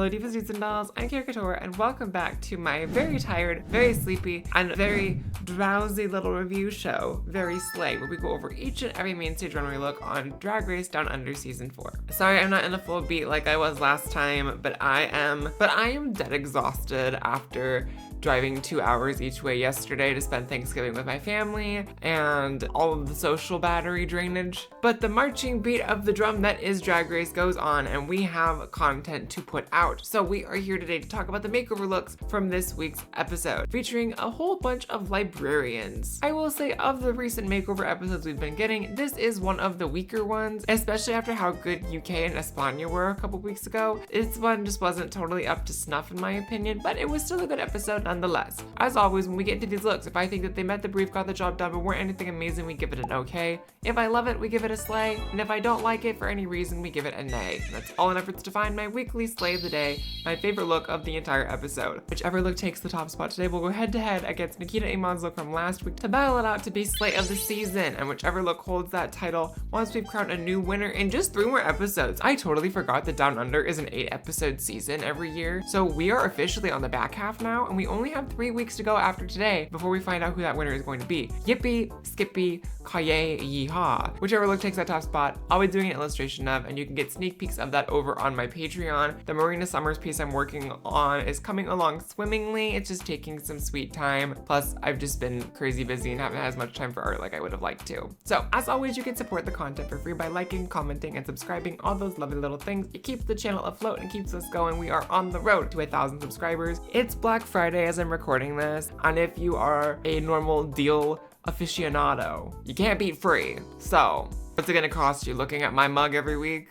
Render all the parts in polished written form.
Hello Divas, Dudes and Dolls, I'm Kira Couture, and welcome back to my very tired, very sleepy, and very drowsy little review show, Very Slay, where we go over each and every main stage runway look on Drag Race Down Under Season 4. Sorry I'm not in a full beat like I was last time, but I am dead exhausted after driving 2 hours each way yesterday to spend Thanksgiving with my family and all of the social battery drainage. But the marching beat of the drum that is Drag Race goes on, and we have content to put out. So we are here today to talk about the makeover looks from this week's episode, featuring a whole bunch of librarians. I will say, of the recent makeover episodes we've been getting, this is one of the weaker ones, especially after how good UK and España were a couple weeks ago. This one just wasn't totally up to snuff in my opinion, but it was still a good episode nonetheless. As always, when we get into these looks, if I think that they met the brief, got the job done, but weren't anything amazing, we give it an okay. If I love it, we give it a slay, and if I don't like it for any reason, we give it a nay. And that's all in efforts to find my weekly slay of the day, my favorite look of the entire episode. Whichever look takes the top spot today will go head to head against Nikita Iman's look from last week to battle it out to be slay of the season, and whichever look holds that title once we've crowned a new winner in just 3 more episodes. I totally forgot that Down Under is an 8-episode season every year, so we are officially on the back half now, and we only have 3 weeks to go after today before we find out who that winner is going to be. Yippee, skippy, kaye, yeehaw. Whichever look takes that top spot, I'll be doing an illustration of, and you can get sneak peeks of that over on my Patreon. The Marina Summers piece I'm working on is coming along swimmingly. It's just taking some sweet time. Plus, I've just been crazy busy and haven't had as much time for art like I would have liked to. So, as always, you can support the content for free by liking, commenting, and subscribing, all those lovely little things. It keeps the channel afloat and keeps us going. We are on the road to 1,000 subscribers. It's Black Friday as I'm recording this, and if you are a normal deal aficionado, you can't beat free. So, what's it gonna cost you? Looking at my mug every week?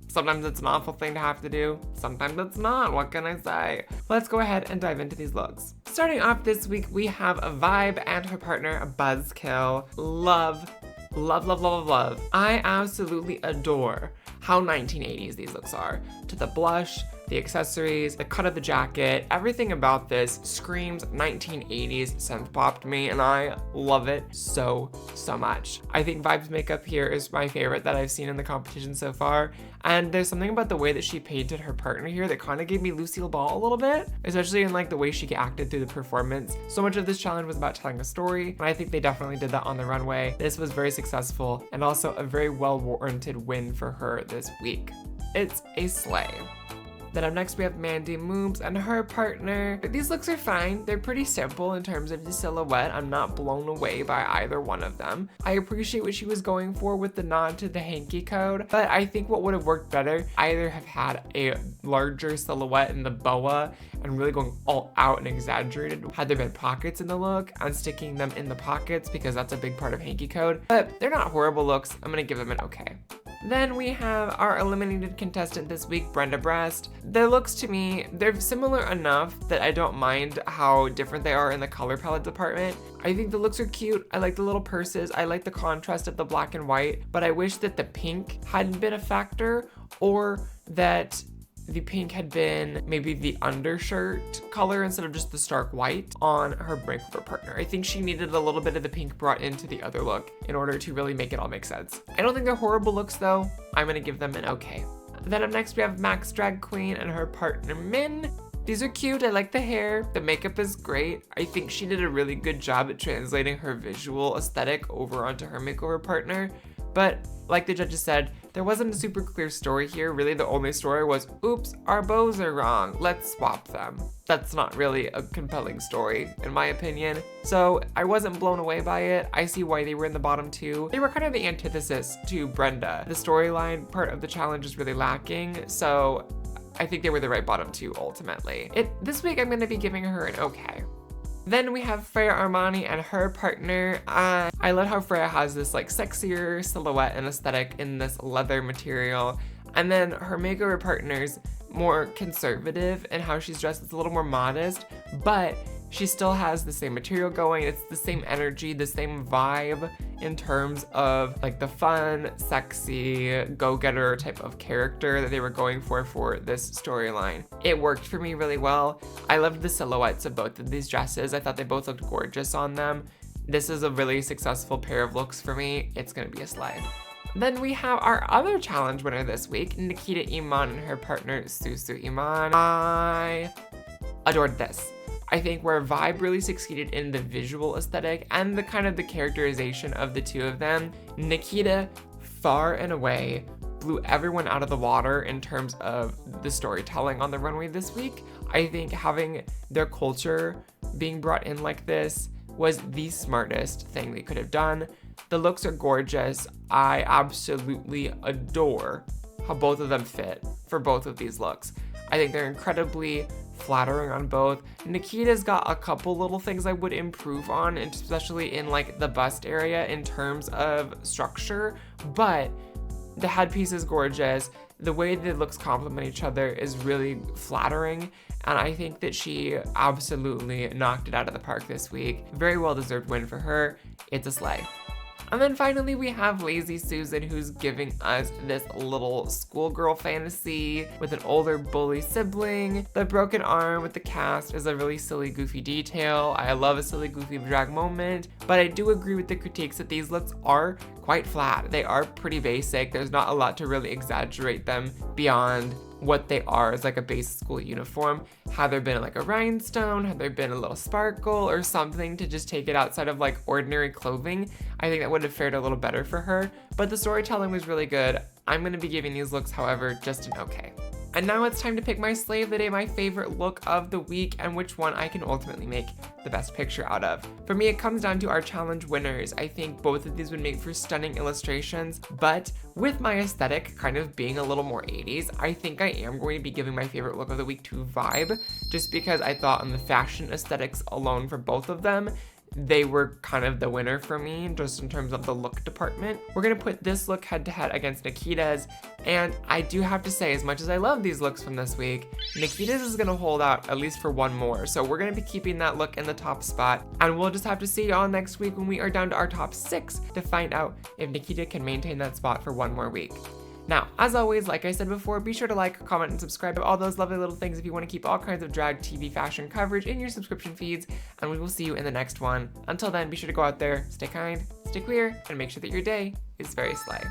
Sometimes it's an awful thing to have to do. Sometimes it's not. What can I say? Let's go ahead and dive into these looks. Starting off this week, we have a Vibe and her partner, Buzzkill. Love. I absolutely adore how 1980s these looks are. To the blush, the accessories, the cut of the jacket, everything about this screams 1980s synth pop to me, and I love it so much. I think Vibe's makeup here is my favorite that I've seen in the competition so far, and there's something about the way that she painted her partner here that kind of gave me Lucille Ball a little bit, especially in like the way she acted through the performance. So much of this challenge was about telling a story, and I think they definitely did that on the runway. This was very successful, and also a very well-warranted win for her this week. It's a slay. Then up next we have Mandy Moobs and her partner. These looks are fine. They're pretty simple in terms of the silhouette. I'm not blown away by either one of them. I appreciate what she was going for with the nod to the hanky code, but I think what would have worked better, either have had a larger silhouette in the boa and really going all out and exaggerated, had there been pockets in the look and sticking them in the pockets, because that's a big part of hanky code. But they're not horrible looks. I'm gonna give them an okay. Then we have our eliminated contestant this week, Brenda Breast. Their looks to me, they're similar enough that I don't mind how different they are in the color palette department. I think the looks are cute. I like the little purses. I like the contrast of the black and white, but I wish that the pink hadn't been a factor, or that the pink had been maybe the undershirt color instead of just the stark white on her makeover partner. I think she needed a little bit of the pink brought into the other look in order to really make it all make sense. I don't think they're horrible looks though. I'm gonna give them an okay. Then up next we have Max Drag Queen and her partner Min. These are cute. I like the hair. The makeup is great. I think she did a really good job at translating her visual aesthetic over onto her makeover partner. But like the judges said, there wasn't a super clear story here. Really, the only story was, oops, our bows are wrong. Let's swap them. That's not really a compelling story, in my opinion. So I wasn't blown away by it. I see why they were in the bottom 2. They were kind of the antithesis to Brenda. The storyline part of the challenge is really lacking, so I think they were the right bottom 2 ultimately. This week I'm gonna be giving her an okay. Then we have Freya Armani and her partner. I love how Freya has this like sexier silhouette and aesthetic in this leather material. And then her makeover partner's more conservative in how she's dressed. It's a little more modest, but she still has the same material going. It's the same energy, the same vibe in terms of like the fun, sexy, go-getter type of character that they were going for this storyline. It worked for me really well. I loved the silhouettes of both of these dresses. I thought they both looked gorgeous on them. This is a really successful pair of looks for me. It's gonna be a slay. Then we have our other challenge winner this week, Nikita Iman and her partner Susu Iman. I adored this. I think where Vibe really succeeded in the visual aesthetic and the kind of the characterization of the two of them, Nikita far and away blew everyone out of the water in terms of the storytelling on the runway this week. I think having their culture being brought in like this was the smartest thing they could have done. The looks are gorgeous. I absolutely adore how both of them fit for both of these looks. I think they're incredibly flattering on both. Nikita's got a couple little things I would improve on, especially in like the bust area in terms of structure, but the headpiece is gorgeous. The way the looks complement each other is really flattering, and I think that she absolutely knocked it out of the park this week. Very well deserved win for her. It's a slay. And then finally we have Lazy Susan, who's giving us this little schoolgirl fantasy with an older bully sibling. The broken arm with the cast is a really silly, goofy detail. I love a silly, goofy drag moment, but I do agree with the critiques that these looks are quite flat. They are pretty basic. There's not a lot to really exaggerate them beyond what they are as like a base school uniform. Had there been like a rhinestone, had there been a little sparkle or something to just take it outside of like ordinary clothing, I think that would have fared a little better for her. But the storytelling was really good. I'm gonna be giving these looks, however, just an okay. And now it's time to pick my slay of the day, my favorite look of the week, and which one I can ultimately make the best picture out of. For me, it comes down to our challenge winners. I think both of these would make for stunning illustrations, but with my aesthetic kind of being a little more 80s, I think I am going to be giving my favorite look of the week to Vibe, just because I thought on the fashion aesthetics alone for both of them, they were kind of the winner for me, just in terms of the look department. We're gonna put this look head to head against Nikita's, and I do have to say, as much as I love these looks from this week, Nikita's is gonna hold out at least for one more. So we're gonna be keeping that look in the top spot, and we'll just have to see y'all next week when we are down to our top 6 to find out if Nikita can maintain that spot for one more week. Now, as always, like I said before, be sure to like, comment, and subscribe to all those lovely little things if you want to keep all kinds of drag TV fashion coverage in your subscription feeds, and we will see you in the next one. Until then, be sure to go out there, stay kind, stay queer, and make sure that your day is very slay.